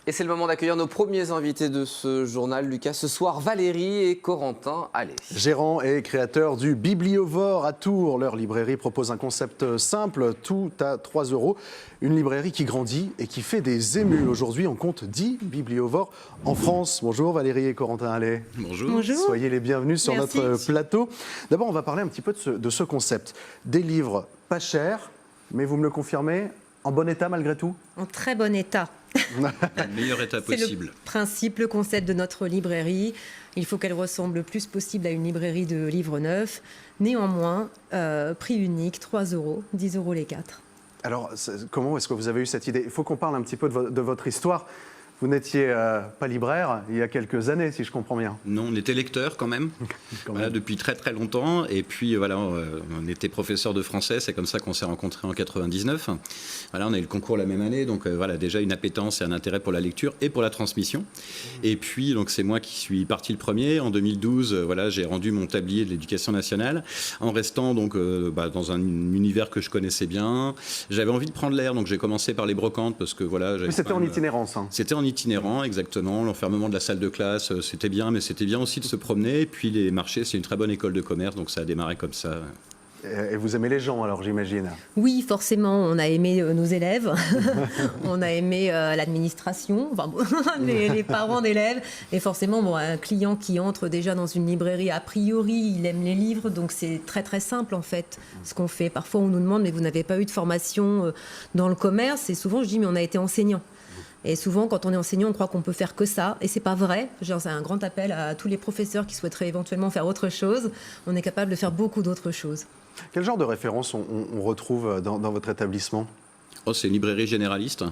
Et c'est le moment d'accueillir nos premiers invités de ce journal, Lucas. Ce soir, Valérie et Corentin. Allez. Gérant et créateur du Bibliovore à Tours. Leur librairie propose un concept simple, tout à 3 €. Une librairie qui grandit et qui fait des émules. Aujourd'hui, on compte 10 Bibliovores en France. Bonjour Valérie et Corentin Allais. Bonjour. Bonjour. Soyez les bienvenus sur Merci. notre plateau. D'abord, on va parler un petit peu de ce concept. Des livres pas chers, mais vous me le confirmez, en bon état malgré tout ? En très bon état. Le meilleur état C'est possible. le principe, le concept de notre librairie. Il faut qu'elle ressemble le plus possible à une librairie de livres neufs. Néanmoins, prix unique, 3 €, 10 € les 4. Alors, comment est-ce que vous avez eu cette idée ? Il faut qu'on parle un petit peu de votre histoire. Vous n'étiez pas libraire il y a quelques années, si je comprends bien. Non, on était lecteur quand même, voilà, depuis très très longtemps. Et puis voilà, on était professeur de français, c'est comme ça qu'on s'est rencontrés en 99. Voilà, on a eu le concours la même année, donc voilà, déjà une appétence et un intérêt pour la lecture et pour la transmission. Et puis, donc c'est moi qui suis parti le premier. En 2012, voilà, j'ai rendu mon tablier de l'éducation nationale en restant donc dans un univers que je connaissais bien. J'avais envie de prendre l'air, donc j'ai commencé par les brocantes parce que voilà. Mais c'était en itinérance. Hein. C'était en itinérant, exactement. L'enfermement de la salle de classe, c'était bien, mais c'était bien aussi de se promener. Et puis les marchés, c'est une très bonne école de commerce, donc ça a démarré comme ça. Et vous aimez les gens, alors, j'imagine ? Oui, forcément, on a aimé nos élèves, on a aimé l'administration, enfin, les parents d'élèves. Et forcément, un client qui entre déjà dans une librairie, a priori, il aime les livres. Donc c'est très très simple, en fait, ce qu'on fait. Parfois, on nous demande, mais vous n'avez pas eu de formation dans le commerce ? Et souvent, je dis, mais on a été enseignant. Et souvent, quand on est enseignant, on croit qu'on peut faire que ça. Et c'est pas vrai. Genre, c'est un grand appel à tous les professeurs qui souhaiteraient éventuellement faire autre chose. On est capable de faire beaucoup d'autres choses. Quel genre de références on retrouve dans votre établissement ? C'est une librairie généraliste,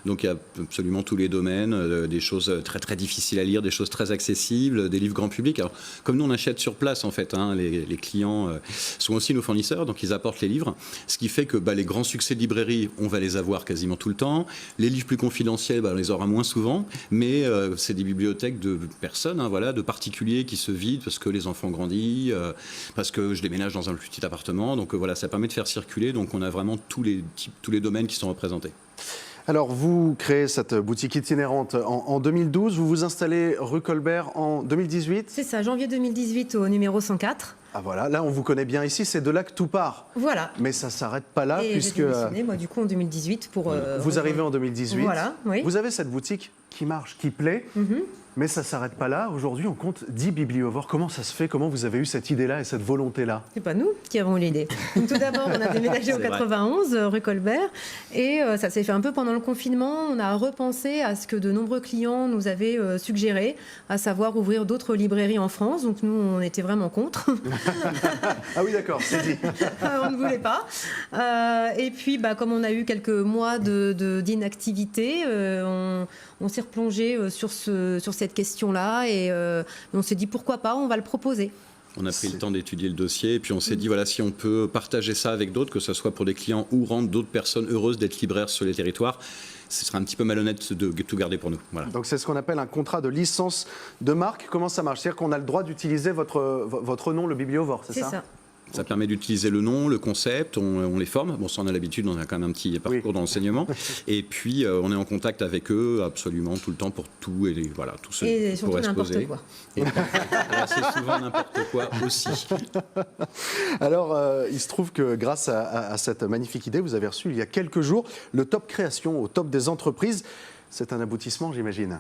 donc il y a absolument tous les domaines, des choses très très difficiles à lire, des choses très accessibles, des livres grand public. Alors, comme nous on achète sur place en fait, les clients sont aussi nos fournisseurs, donc ils apportent les livres, ce qui fait que les grands succès de librairie, on va les avoir quasiment tout le temps. Les livres plus confidentiels, on les aura moins souvent, mais c'est des bibliothèques de personnes, voilà, de particuliers qui se vident parce que les enfants grandissent, parce que je déménage dans un petit appartement, donc voilà, ça permet de faire circuler. Donc on a vraiment tous les domaines qui sont représentés. Alors, vous créez cette boutique itinérante en 2012. Vous vous installez rue Colbert en 2018 ? C'est ça, janvier 2018 au numéro 104. Ah voilà, là on vous connaît bien ici, c'est de là que tout part. Voilà. Mais ça ne s'arrête pas là, Et puisque j'ai démissionné, moi, du coup, en 2018 pour... vous arrivez en 2018. Voilà, oui. Vous avez cette boutique qui marche, qui plaît, mais ça ne s'arrête pas là. Aujourd'hui, on compte 10 bibliovores. Comment ça se fait ? Comment vous avez eu cette idée-là et cette volonté-là ? C'est pas nous qui avons eu l'idée. Donc, tout d'abord, on a déménagé au 91, rue Colbert, et ça s'est fait un peu pendant le confinement. On a repensé à ce que de nombreux clients nous avaient suggéré, à savoir ouvrir d'autres librairies en France. Donc nous, on était vraiment contre. Ah oui, d'accord, c'est dit. On ne voulait pas. Et puis, comme on a eu quelques mois d'inactivité, on s'est replongé sur cette question-là et on s'est dit pourquoi pas, on va le proposer. On a pris le temps d'étudier le dossier et puis on s'est dit voilà, si on peut partager ça avec d'autres, que ce soit pour des clients ou rendre d'autres personnes heureuses d'être libraires sur les territoires, ce serait un petit peu malhonnête de tout garder pour nous. Voilà. Donc c'est ce qu'on appelle un contrat de licence de marque. Comment ça marche ? C'est-à-dire qu'on a le droit d'utiliser votre nom, le Bibliovore, c'est ça ? C'est ça. Ça permet d'utiliser le nom, le concept, on les forme. Bon, ça on a l'habitude, on a quand même un petit parcours dans l'enseignement. Et puis on est en contact avec eux absolument tout le temps pour tout et voilà, tout ce Et qui surtout pourrait se n'importe poser. quoi. Et alors, c'est souvent n'importe quoi aussi. Alors, il se trouve que grâce à cette magnifique idée, vous avez reçu il y a quelques jours le top création au top des entreprises. C'est un aboutissement, j'imagine.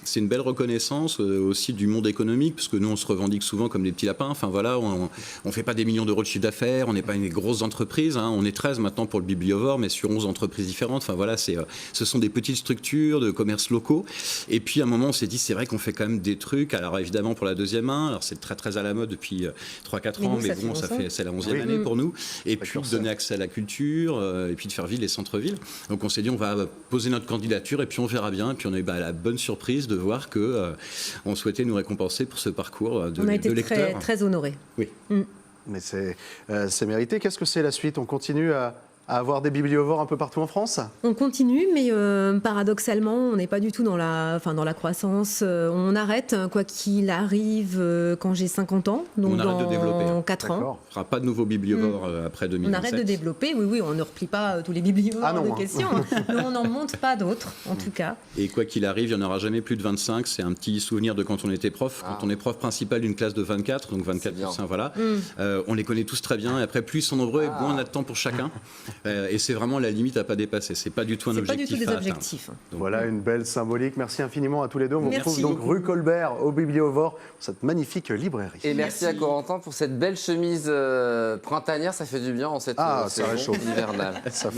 C'est une belle reconnaissance aussi du monde économique, parce que nous, on se revendique souvent comme des petits lapins. Enfin voilà, on ne fait pas des millions d'euros de chiffre d'affaires, on n'est pas une grosse entreprise. On est 13 maintenant pour le Bibliovore, mais sur 11 entreprises différentes. Enfin voilà, ce sont des petites structures de commerces locaux. Et puis à un moment, on s'est dit, c'est vrai qu'on fait quand même des trucs. Alors évidemment, pour la deuxième main, alors c'est très très à la mode depuis 3-4 ans, mais bon, c'est la 11e année pour nous. Et puis de donner accès à la culture, et puis de faire vivre les centres-villes. Donc on s'est dit, on va poser notre candidature, et puis on verra bien. Et puis on a eu la bonne surprise de voir qu'on souhaitait nous récompenser pour ce parcours de lecteur. On a été très, très honorés. Oui. Mais c'est mérité. Qu'est-ce que c'est la suite ? On continue à à avoir des bibliovores un peu partout en France? On continue, mais paradoxalement, on n'est pas du tout dans la croissance. On arrête, quoi qu'il arrive, quand j'ai 50 ans, donc On arrête de développer, dans hein. 4 ans. D'accord. Il ne fera pas de nouveaux bibliovores après On 2027. arrête de développer, oui, on ne replie pas tous les bibliovores Ah non, de hein. questions. Nous, on n'en monte pas d'autres, en tout cas. Et quoi qu'il arrive, il n'y en aura jamais plus de 25. C'est un petit souvenir de quand on était prof. Quand on est prof principal d'une classe de 24, donc 24 bien. plus 1, voilà. On les connaît tous très bien. Et après, plus ils sont nombreux, et moins on a de temps pour chacun. Et c'est vraiment la limite à pas dépasser. C'est pas du tout un C'est pas objectif. du tout des à atteindre. objectifs. Donc, Voilà une belle symbolique. Merci infiniment à tous les deux. On vous Merci. retrouve donc rue Colbert au Bibliovore, cette magnifique librairie. Et merci à Corentin pour cette belle chemise printanière, ça fait du bien en cette Ah, ça saison réchauffe. hivernale. Ça